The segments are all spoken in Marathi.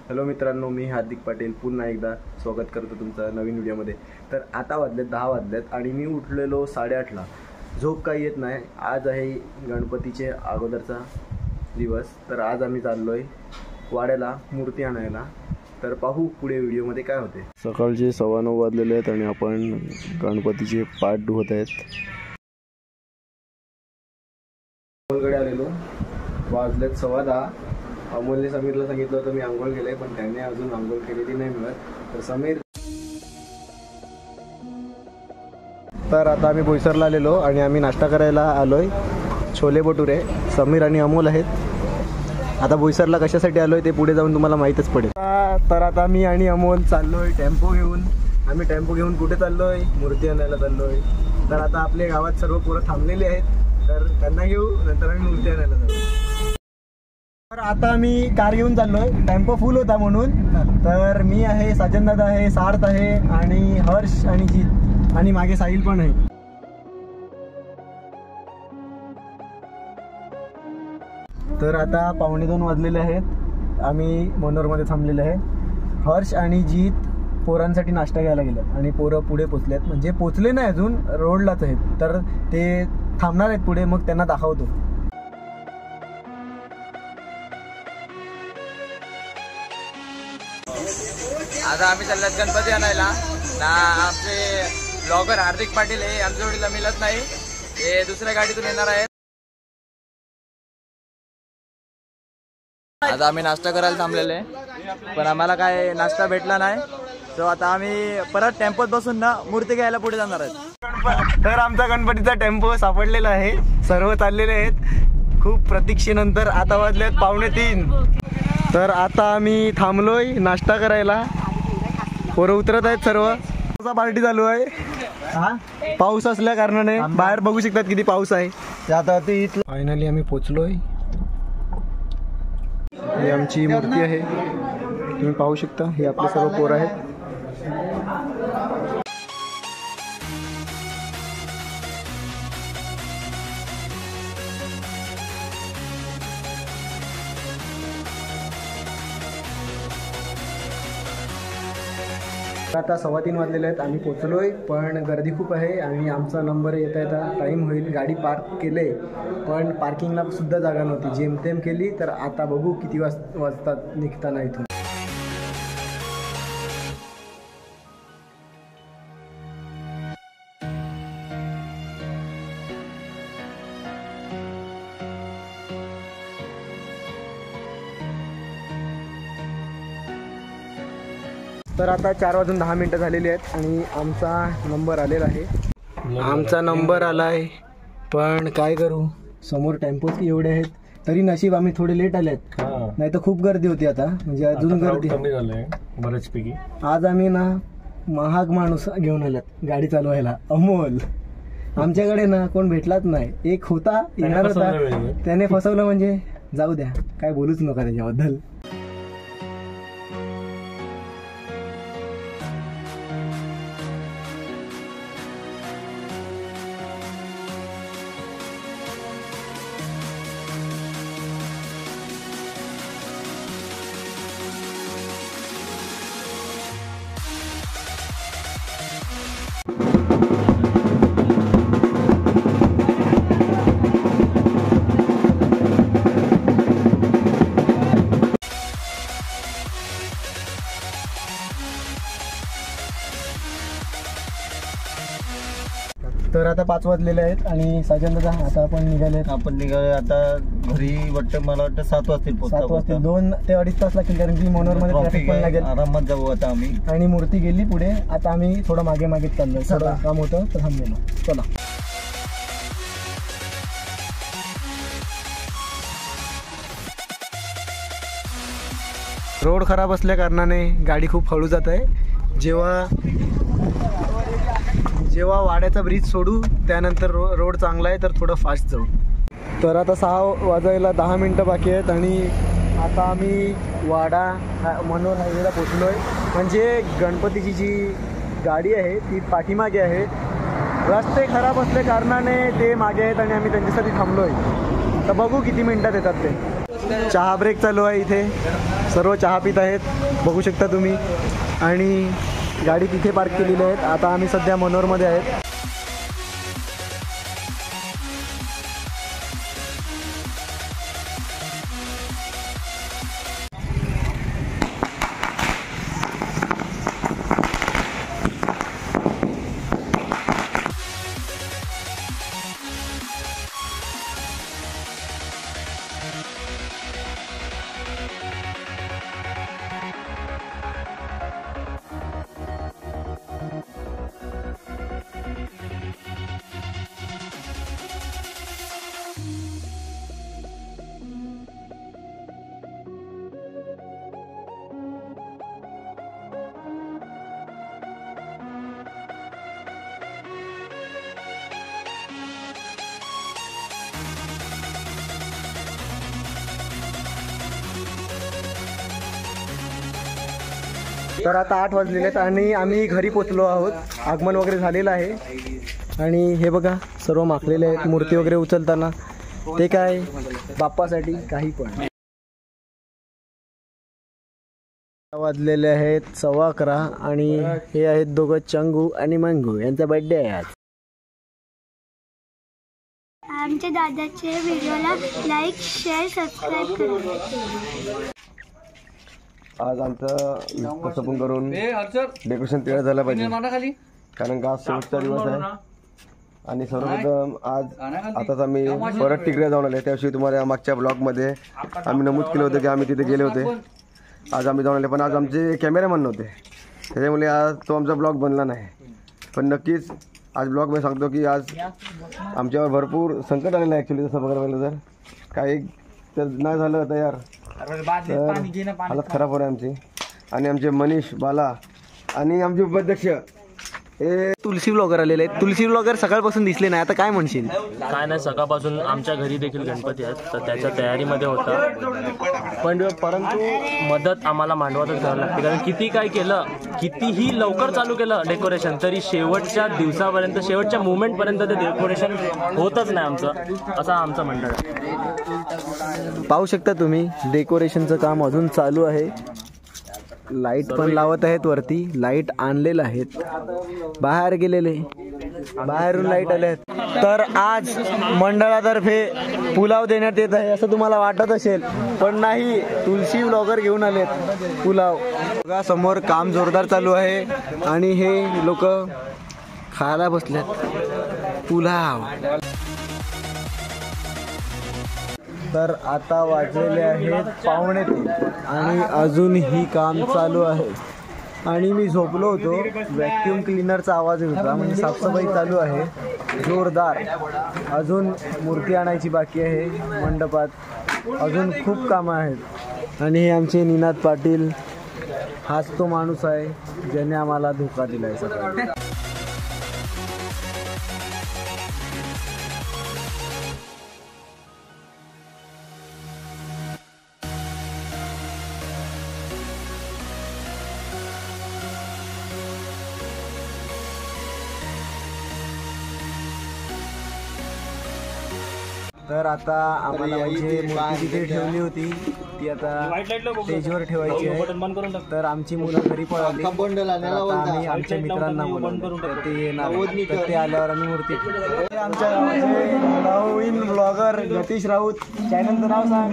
हॅलो मित्रांनो, मी हार्दिक पाटील पुन्हा एकदा स्वागत करतो तुमचं नवीन व्हिडिओमध्ये। तर आता वाजलेत 10 वाजलेत आणि मी उठलेलो 8:30ला। झोप काही येत नाही। आज आहे गणपतीचे अगोदरचा दिवस। तर आज आम्ही चाललोय वाड्याला मूर्ती आणायला। तर पाहू पुढे व्हिडिओमध्ये काय होते। सकाळचे 9:15 वाजलेले आहेत आणि आपण गणपतीचे पाठ धुवत आहेत। अंघोळकडे आलेलो, वाजलेत 10:15। अमोलने समीरला सांगितलं होतं मी आंघोळ केलंय, पण त्याने अजून आंघोळ केलेली नाही मिळत। तर समीर, तर आता आम्ही बोईसरला आलेलो आणि आम्ही नाश्ता करायला आलोय। छोले भटुरे समीर आणि अमोल आहेत। आता बोईसरला कशासाठी आलोय ते पुढे जाऊन तुम्हाला माहीतच पडेल। तर आता मी आणि अमोल चाललोय टेम्पो घेऊन। आम्ही टेम्पो घेऊन कुठे चाललोय? मूर्ती आणायला चाललोय। तर आता आपल्या गावात सर्व पोरं थांबलेली आहेत, तर त्यांना घेऊ, नंतर आम्ही मूर्ती आणायला जाऊ। तर आता मी कार घेऊन चाललोय, टेम्पो फुल होता म्हणून। तर मी आहे, साजन दादा आहे, सार्थ आहे आणि हर्ष आणि जीत आणि मागे साहिल पण आहे। तर आता 1:15 वाजलेले आहेत। आम्ही मनोरमध्ये थांबलेले आहे। हर्ष आणि जीत पोरांसाठी नाश्ता घ्यायला गेलेत आणि पोरं पुढे पोचलेत, म्हणजे पोचले नाही अजून, रोडलाच आहेत। तर ते थांबणार आहेत पुढे, मग त्यांना दाखवतो। आता आम्ही चालल्यात गणपती आणायला ना। आमचे ब्लॉगर हार्दिक पाटील हे आमच्या जोडीला मिळत नाही, हे दुसऱ्या गाडीतून येणार आहेत। आता आम्ही नाश्ता करायला थांबलेले, पण आम्हाला काय नाश्ता भेटला नाही। तो आता आम्ही परत टेम्पोत बसून ना मूर्ती घ्यायला पुढे जाणार आहेत। तर आमचा गणपतीचा टेम्पो सापडलेला आहे, सर्व चाललेले आहेत। खूप प्रतीक्षेनंतर आता वाजलेत 2:45। तर आता आम्ही थांबलोय नाश्ता करायला। पोरं उतरत आहेत सर्व। पार्टी चालू आहे, पाऊस असल्या कारणाने बाहेर बघू शकतात किती पाऊस आहे। आता ते फायनली आम्ही पोचलोय। ही आमची मूर्ती आहे, तुम्ही पाहू शकता। हे आपले सर्व पोरं आहेत। आता 3:15 वाजलेले आहेत, आम्ही पोचलोय, पण गर्दी खूप आहे आणि आमचा नंबर येता टाईम होईल। गाडी पार्क केले, पण पार्किंगला सुद्धा जागा नव्हती, जेमतेम केली। तर आता बघू किती वाजतात निघताना इथून। तर आता 4:10 झालेली आहेत आणि आमचा नंबर आलेला आहे। आमचा नंबर आलाय, पण काय करू, समोर टेम्पोच एवढे आहेत। तरी नशीब आम्ही थोडे लेट आलेत, नाही तर खूप गर्दी होती। आता म्हणजे अजून गर्दी बऱ्याचपैकी। आज आम्ही ना महाग माणूस घेऊन आल्यात गाडी चालवायला। अमोल, आमच्याकडे ना कोण भेटलाच नाही। एक होता, येणार होता, त्याने फसवलं। म्हणजे जाऊ द्या, काय बोलूच नका त्याच्याबद्दल। तर आता 5 वाजलेले आहेत आणि साजन दादा आता आपण निघाले आता घरी वाटतं, मला वाटतं 7 वाजतील। 7 वाजतील, 2 ते 2.5 तास लागतील, कारण की मनोरमध्ये ट्रॅफिक पण लागेल। आरामात जाऊ आता आम्ही। आणि मूर्ती गेली पुढे, आता आम्ही थोडं मागे मागे चाललोय, थोडं काम होतं तर थांबलेलो। चला। रोड खराब असल्या कारणाने गाडी खूप हळू जात आहे। जेव्हा वाड्याचा ब्रिज सोडू त्यानंतर रोड चांगला आहे, तर थोडं फास्ट जाऊ। तर आता 6 वाजायला 10 मिनटं बाकी आहेत आणि आता आम्ही वाडा मनोर हायवेला पोचलोय। म्हणजे गणपतीची जी गाडी आहे ती पाठीमागे आहे। रस्ते खराब असल्या कारणाने ते मागे आहेत आणि आम्ही त्यांच्यासाठी थांबलोय। तर बघू किती मिनिटात येतात ते। चहा ब्रेक चालू आहे इथे, सर्व चहा पित आहेत बघू शकता तुम्ही. आणि गाडी तिथे पार्क केलेली आहेत. आता आम्ही सध्या मनोरमध्ये आहेत. तर आता 8 वाजलेले आहेत आणि आम्ही घरी पोचलो आहोत. आगमन वगैरे झालेलं आहे. आणि हे बघा सर्व माखलेले आहेत मूर्ती वगैरे उचलताना. ते काय बाप्पासाठी काही पण. वाजलेले आहेत 11:15 आणि हे आहेत दोघं चंगू आणि मंगू. यांचा बर्थडे आहे आज. आमच्या दादाचे व्हिडिओला लाईक शेअर सबस्क्राईब करा. आज आमचं कसं पण करून डेकोरेशन तयार झालं पाहिजे, कारण का आज शेवटचा दिवस आहे. आणि सर्वप्रथम आज आताच आम्ही परत टिकऱ्या जाऊन आले. त्याविषयी तुम्हाला मागच्या ब्लॉगमध्ये आम्ही नमूद केलं होतं की आम्ही तिथे गेले होते. आज आम्ही जाऊन आले, पण आज आमचे कॅमेरामॅन नव्हते, त्याच्यामुळे आज तो आमचा ब्लॉग बनला नाही. पण नक्कीच आज ब्लॉगमध्ये सांगतो की आज आमच्यावर भरपूर संकट आलेलं आहे. ॲक्च्युली तसं बघायला गेलं तर काही तर नाही झालं तयार तर हालत खराब हो रही आमची. आणि आमचे मनीष, बाला आणि आमचे उपाध्यक्ष हे तुलसी ब्लॉगर आलेले आहेत. तुलसी ब्लॉगर सकाळपासून दिसले नाही, आता काय म्हणशील? काय नाही, सकाळपासून आमच्या घरी देखील गणपती आहेत, तर त्याच्या तयारीमध्ये होता. पण परंतु मदत आम्हाला मांडवातच करावी लागते, कारण किती काय केलं, कितीही लवकर चालू केलं डेकोरेशन, तरी शेवटच्या दिवसापर्यंत, शेवटच्या मुवमेंटपर्यंत ते डेकोरेशन होतच नाही आमचं. असं आमचं मंडळ आहे. पाहू शकता तुम्ही डेकोरेशनचं काम अजून चालू आहे. लाईट पण लावत आहेत वरती. लाईट आणलेलं आहेत, बाहेर गेलेले, बाहेरून लाईट आले आहेत. तर आज मंडळातर्फे पुलाव देण्यात येत आहे असं तुम्हाला वाटत असेल, पण नाही, तुलसी ब्लॉगर घेऊन आलेत पुलाव. बघा समोर काम जोरदार चालू आहे आणि हे लोक खायला बसलेत पुलाव. तर आता वाजलेले आहेत 2:45 आणि अजूनही काम चालू आहे. आणि मी झोपलो होतो. व्हॅक्यूम क्लीनरचा आवाज येत होता, म्हणजे साफसफाई चालू आहे जोरदार. अजून मूर्ती आणायची बाकी आहे मंडपात, अजून खूप कामं आहेत. आणि हे आमचे निनाद पाटील, हाच तो माणूस आहे ज्याने आम्हाला धोका दिला आहे सकाळी. तर आता आम्हाला म्हणजे मूर्ती तिथे ठेवली होती, ती आता स्टेजवर ठेवायची आहे. तर आमची मुलं घरी पळाली. आता आम्ही आमच्या मित्रांना बोलवलं, तर ते येणार, तर ते आल्यावर आम्ही मूर्ती ठेवू. आमच्या गावाचे नवीन ब्लॉगर गतीश राऊत. चॅनलचं नाव सांग.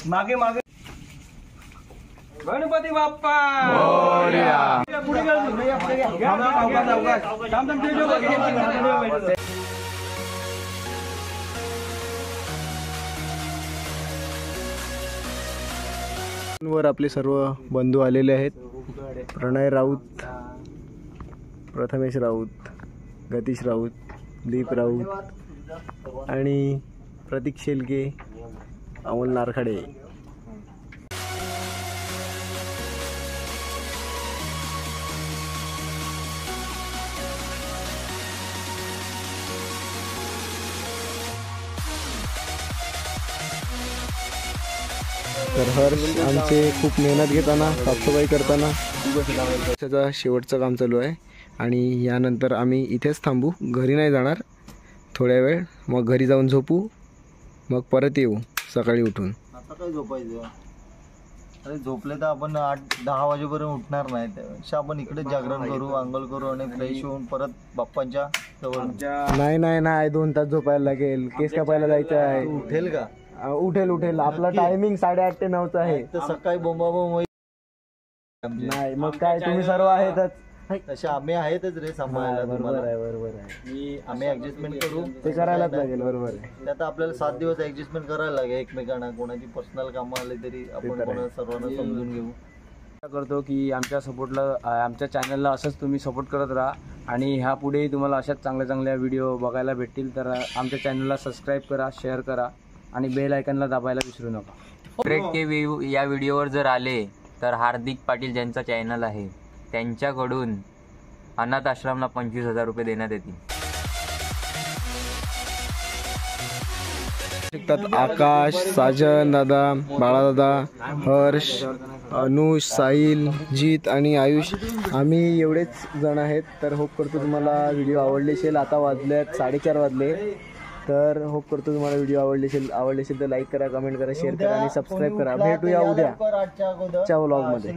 मागे मागे गणपती बाप्पा. वर आपले सर्व बंधू आलेले आहेत. प्रणय राऊत, प्रथमेश राऊत, गतीश राऊत, दीप राऊत आणि प्रतीक शेलके, अमोल नारखाडे. तर हर आमचे खूप मेहनत घेताना, साफसफाई करताना त्याचा शेवटचं काम चालू आहे. आणि यानंतर आम्ही इथेच थांबू, घरी नाही जाणार. थोड्या वेळ, मग घरी जाऊन झोपू, मग परत येऊ सकाळी उठून. आता काय झोपायचं? अरे झोपले तर आपण 8-10 वाजेपर्यंत उठणार नाही, त्यापेक्षा आपण इकडे जागरण करू, आंघोळ करू आणि फ्रेश होऊन परत बाप्पांच्या जवळ. नाही नाही नाही 2 तास झोपायला लागेल. केस कापायला जायचं आहे. उठेल का? उठेल. आपला टायमिंग 8:30 ते 9 आहे. तर सकाळी बोंबाबोंब होईल. नाही मग काय, तुम्ही सर्व आहेतच. तसे आम्ही आहेतच रे सांभाळायला तुम्हाला. बरोबर आहे. आम्ही ऍडजस्टमेंट करू, ते करायलाच लागेल. बरोबर आहे. त्यात आपल्याला 7 दिवस ऍडजस्टमेंट करायला लागेल एकमेकांना. कोणाची पर्सनल कामं आले तरी आपण कोणा सर्वांना समजून घेऊ. करतो की आमच्या सपोर्टला, आमच्या चॅनलला असंच तुम्ही सपोर्ट करत राहा आणि ह्या पुढेही तुम्हाला अशाच चांगल्या चांगल्या व्हिडिओ बघायला भेटतील. तर आमच्या चॅनलला सबस्क्राईब करा, शेअर करा आणि बेल आयकनला दाबायला विसरू नका. ग्रेट के व्ह्यू या व्हिडिओवर जर आले तर हार्दिक पाटील ज्यांचा चॅनल आहे त्यांच्याकडून अनाथ आश्रमला 25,000 रुपये देण्यात येतील. आकाश, साजन दादा, बाळादादा, हर्ष, अनुष, साहिल, जीत आणि आयुष, आम्ही एवढेच जण आहेत. तर होप करतो तुम्हाला व्हिडिओ आवडले असेल. आता वाजलेत 4:30 वाजले. तर होप करतो तुम्हाला व्हिडिओ आवडले असेल तर लाईक करा, कमेंट करा, शेअर करा आणि सबस्क्राईब करा. भेटूया उद्याच्या व्लॉगमध्ये.